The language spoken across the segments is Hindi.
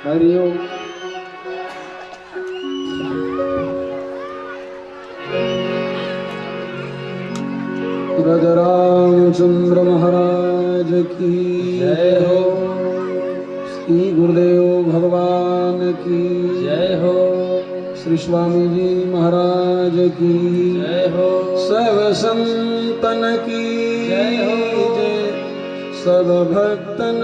हरि ओम। राजा रामचंद्र महाराज की जय हो। श्री गुरुदेव भगवान की जय हो। श्री स्वामी जी महाराज की जय हो। सब संतन की जय हो। जय, सब भक्तन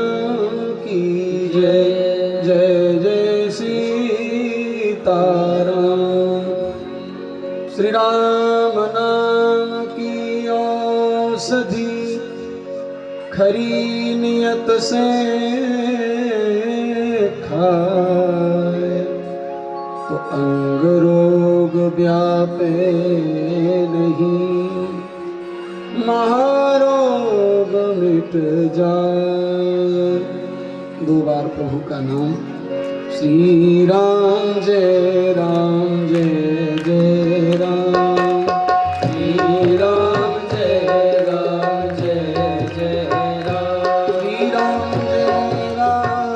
की जय। जय जय सीताराम। श्री राम नाम की औषधि खरी नियत से खाए तो अंग रोग व्यापे नहीं, महारोग मिट जाए। दो बार प्रभु का नाम श्री राम जय राम जय जय राम। श्री राम जय राम जय जय राम। श्री राम जय राम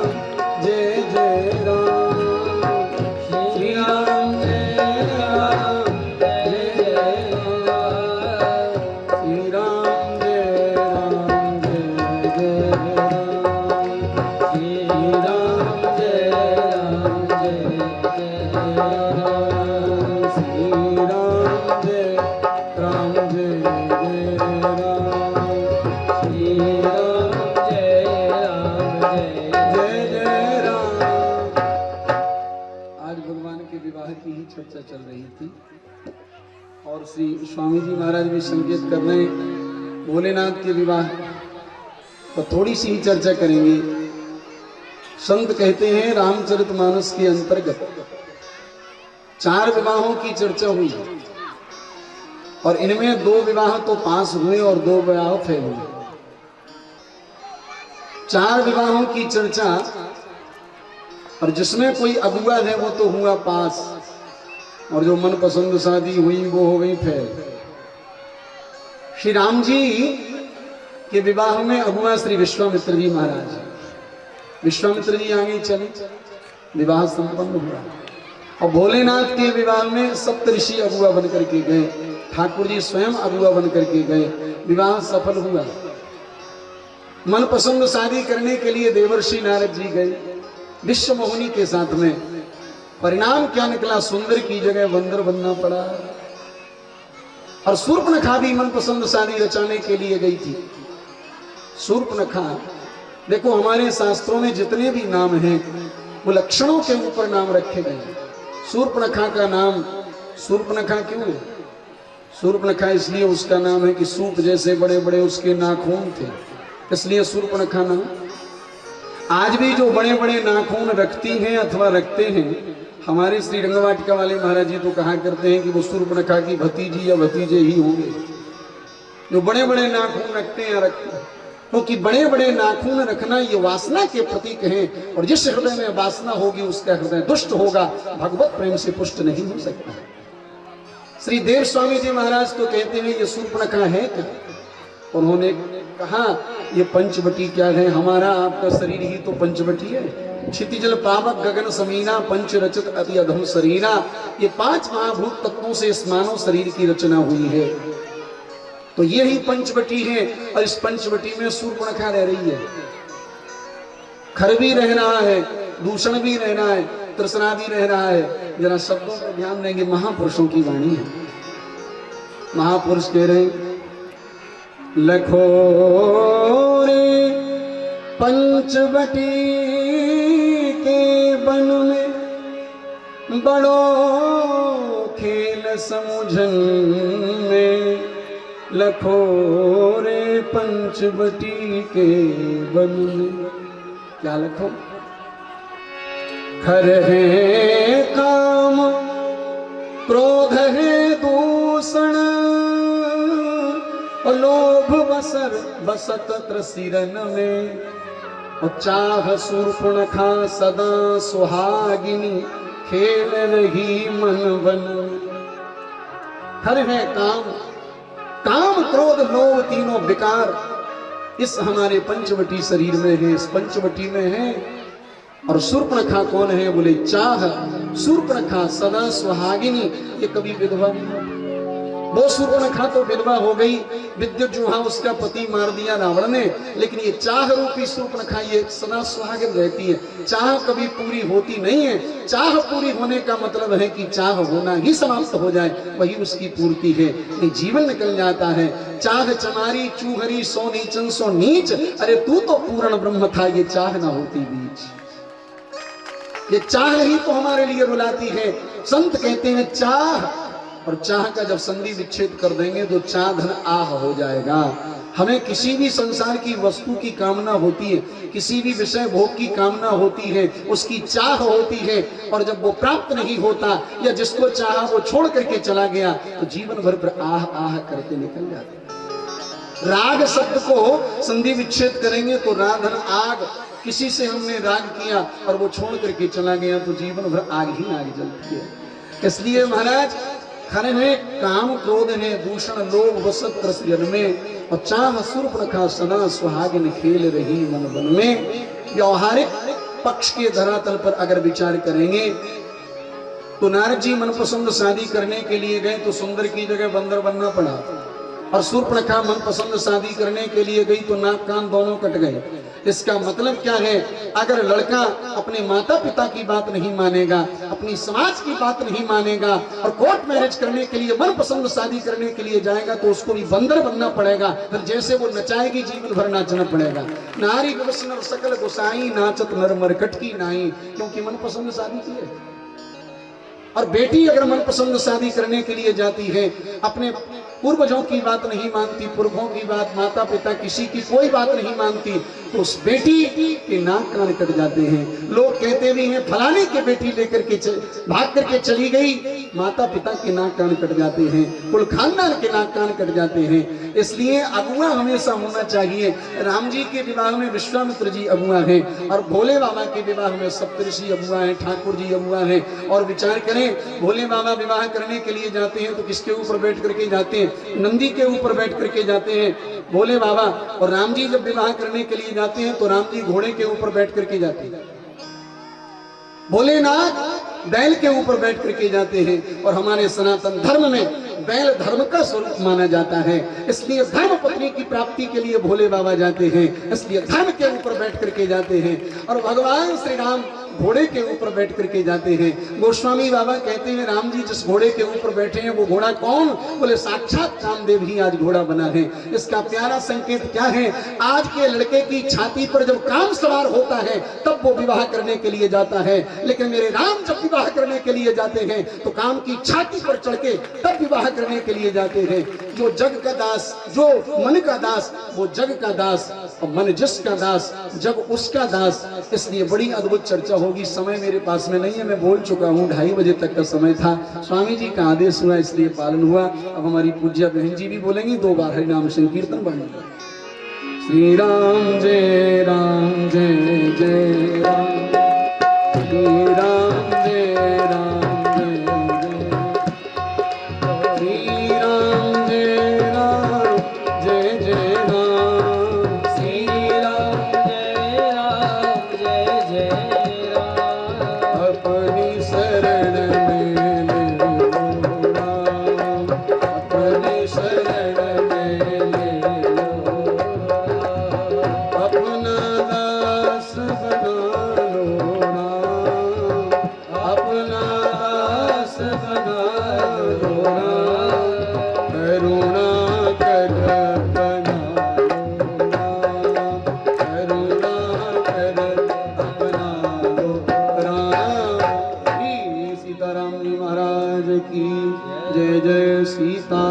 जय जय राम। श्री राम जय राम जय जय राम। श्री राम जय राम जय जय राम। श्री राम जय राम जय जय राम। श्री राम जय राम जय जय राम। श्री राम जय राम जय जय राम। आज भगवान के विवाह की ही चर्चा चल रही थी और श्री स्वामी जी महाराज भी संकेत कर रहे हैं भोलेनाथ के विवाह, तो थोड़ी सी ही चर्चा करेंगे। संत कहते हैं रामचरितमानस के अंतर्गत 4 विवाहों की चर्चा हुई और इनमें 2 विवाह तो पास हुए और 2 विवाह फेल हुए। 4 विवाहों की चर्चा और जिसमें कोई अगुआ है वो तो हुआ पास और जो मन पसंद शादी हुई वो हो गई फेल। श्री राम जी के विवाह में अगुआ श्री विश्वामित्र जी महाराज। विश्वामित्र जी आगे चले, विवाह संपन्न हुआ और भोलेनाथ के विवाह में सप्तऋषि अगुआ बनकर के गए, ठाकुर जी स्वयं अगुआ बनकर के गए। विवाह सफल हुआ। मन पसंद शादी करने के लिए देवर्षि नारद जी गए विश्व मोहिनी के साथ में। परिणाम क्या निकला? सुंदर की जगह बंदर बनना पड़ा। और शूर्पणखा भी मन पसंद शादी रचाने के लिए गई थी। शूर्पणखा, देखो हमारे शास्त्रों में जितने भी नाम हैं वो लक्षणों के ऊपर नाम रखे गए। शूर्पणखा का नाम शूर्पणखा क्यों है? शूर्पणखा इसलिए उसका नाम है कि सूप जैसे बड़े बड़े उसके नाखून थे, इसलिए शूर्पणखा नाम। आज भी जो बड़े बड़े नाखून रखती हैं अथवा रखते हैं, हमारे श्री रंगवाटिका वाले महाराज जी तो कहा करते हैं कि वो शूर्पणखा की भतीजी या भतीजे ही होंगे जो बड़े बड़े नाखून रखते हैं। रखते हैं क्योंकि बड़े बड़े नाखून रखना ये वासना के प्रतीक है और जिस हृदय में वासना होगी उसका हृदय दुष्ट होगा, भगवत प्रेम से पुष्ट नहीं हो सकता। श्री देव स्वामी जी महाराज तो कहते हैं ये शूर्पणखा है क्या? उन्होंने कहा ये पंचवटी क्या है? हमारा आपका शरीर ही तो पंचवटी है। क्षितिजल पावक गगन समीना पंच रचित अति अधम शरीरा। ये 5 महाभूत तत्वों से इस मानव शरीर की रचना हुई है, तो ये ही पंचवटी है। और इस पंचवटी में शूर्पणखा रह रही है। खर भी रह रहा है, दूषण भी रह रहा है, तृष्णा भी रह रहा है। जरा शब्दों पर ध्यान देंगे, महापुरुषों की वाणी है। महापुरुष कह रहे हैं लखो रे पंचवटी के वन में बड़ो खेल समुझन में। लखो रे पंचवटी के वन में क्या लखो? खर है काम, क्रोध है दूषण, लोभ बसर बसत त्रसिरन में। और चाह शूर्पणखा सदा सुहागिनी, खेल रही मन वन। हर है काम, काम क्रोध लोभ तीनों विकार इस हमारे पंचवटी शरीर में है, इस पंचवटी में है। और शूर्पणखा कौन है? बोले चाह। शूर्पणखा सदा सुहागिनी, ये कभी विधवा नहीं है। वो शूर्पणखा तो विधवा हो गई, विद्युत जुहा उसका पति मार दिया रावण ने, लेकिन ये चाह रूपी शूर्पणखा ये सदा सुहागिन रहती है। चाह कभी पूरी होती नहीं है। चाह पूरी होने का मतलब है कि चाह होना ही समाप्त हो जाए, वही उसकी पूर्ति है। ये जीवन निकल जाता है। चाह चमारी चूहरी सो नीचन सो नीच, अरे तू तो पूर्ण ब्रह्म था, ये चाह ना होती बीच। ये चाह ही तो हमारे लिए रुलाती है। संत कहते हैं चाह, और चाह का जब संधि विच्छेद कर देंगे तो चाह धन आह हो जाएगा। हमें किसी भी संसार की वस्तु की कामना होती है, किसी भी विषय भोग की कामना होती है, उसकी चाह होती है, और जब वो प्राप्त नहीं होता या जिसको चाहा वो छोड़ करके चला गया तो जीवन भर पर आह आह करके निकल जाते हैं। राग शब्द को संधि विच्छेद करेंगे तो राधन आग, किसी से हमने राग किया और वो छोड़ करके चला गया तो जीवन भर आग ही आग जलती है। इसलिए महाराज खरे में काम क्रोध है दूषण लोभ वसत रस जन्मे, और चाह शूर्पणखा सदा सुहागिन खेल रही मन वन में। व्यवहारिक पक्ष के धरातल पर अगर विचार करेंगे तो नारद जी मनपसंद शादी करने के लिए गए तो सुंदर की जगह बंदर बनना पड़ा, और शूर्पणखा मनपसंद शादी करने के लिए गई तो नाक कान दोनों कट गए। इसका मतलब क्या है? अगर लड़का अपने माता पिता की बात नहीं मानेगा, अपनी समाज की बात नहीं मानेगा और कोर्ट मैरिज करने के लिए मनपसंद शादी करने के लिए जाएगा तो उसको भी बंदर बनना पड़ेगा। फिर जैसे वो नचाएगी जीवन भर नाचना पड़ेगा। नारी वैष्णव सकल गोसाई नाचत नर मरकट की नाई, क्योंकि मनपसंद शादी की है। और बेटी अगर मनपसंद शादी करने के लिए जाती है, अपने पूर्वजों की बात नहीं मानती, पुरखों की बात, माता पिता किसी की कोई बात नहीं मानती, तो उस बेटी के नाक कान कट जाते हैं। लोग कहते भी हैं फलाने की बेटी लेकर के भाग करके चली गई, माता पिता के नाक कान कट जाते हैं, कुल खानदान के नाक कान कट जाते हैं। इसलिए अगुआ हमेशा होना चाहिए। राम जी के विवाह में विश्वामित्र जी अगुआ हैं, और भोले बाबा के विवाह में सप्तऋषि अगुआ हैं, ठाकुर जी अगुआ हैं। और विचार करें, भोले बाबा विवाह करने के लिए जाते हैं तो किसके ऊपर बैठ करके जाते हैं? नंदी के ऊपर बैठ करके जाते हैं भोले बाबा। और राम जी जब विवाह करने के लिए जाते हैं तो राम जी घोड़े के ऊपर बैठ करके जाते हैं, भोलेनाथ बैल के ऊपर बैठ करके जाते हैं। और हमारे सनातन धर्म में बैल धर्म का स्वरूप माना जाता है, इसलिए धर्म पत्नी की प्राप्ति के लिए भोले बाबा जाते हैं, इसलिए धर्म के ऊपर बैठ करके जाते हैं। और भगवान श्री राम घोड़े के ऊपर बैठ करके जाते हैं। गोस्वामी बाबा कहते हैं राम जी जिस घोड़े के ऊपर बैठे हैं वो घोड़ा कौन? बोले साक्षात कामदेव ही आज घोड़ा बना है। इसका प्यारा संकेत क्या है? आज के लड़के की छाती पर जब काम सवार होता है तब वो विवाह करने के लिए जाता है, लेकिन मेरे राम जब विवाह करने के लिए जाते हैं तो काम की छाती पर चढ़ के तब विवाह करने के लिए जाते हैं। जो जग का दास, जो मन का दास, वो जग का दास, और मन जिसका दास जग उसका दास। इसलिए बड़ी अद्भुत चर्चा होगी। समय मेरे पास में नहीं है, मैं बोल चुका हूँ, 2:30 बजे तक का समय था। स्वामी जी का आदेश हुआ इसलिए पालन हुआ। अब हमारी पूज्य बहन जी भी बोलेंगी, 2 बार हरि नाम संकीर्तन बनेगा। श्री राम जय राम जय जय राम, श्री राम जय राम जय जय, श्री राम जय राम जय जय राम, श्री राम जय राम जय जय राम। अपनी शरण में ले लो राम, अपनी शरण में ले लो, अपना दास बना लो राम, अपना दास बना लो राम, करुणा कर बना लो राम, करुणा कर अपना लो राम। श्री सीताराम जी महाराज की जय। जय सीता।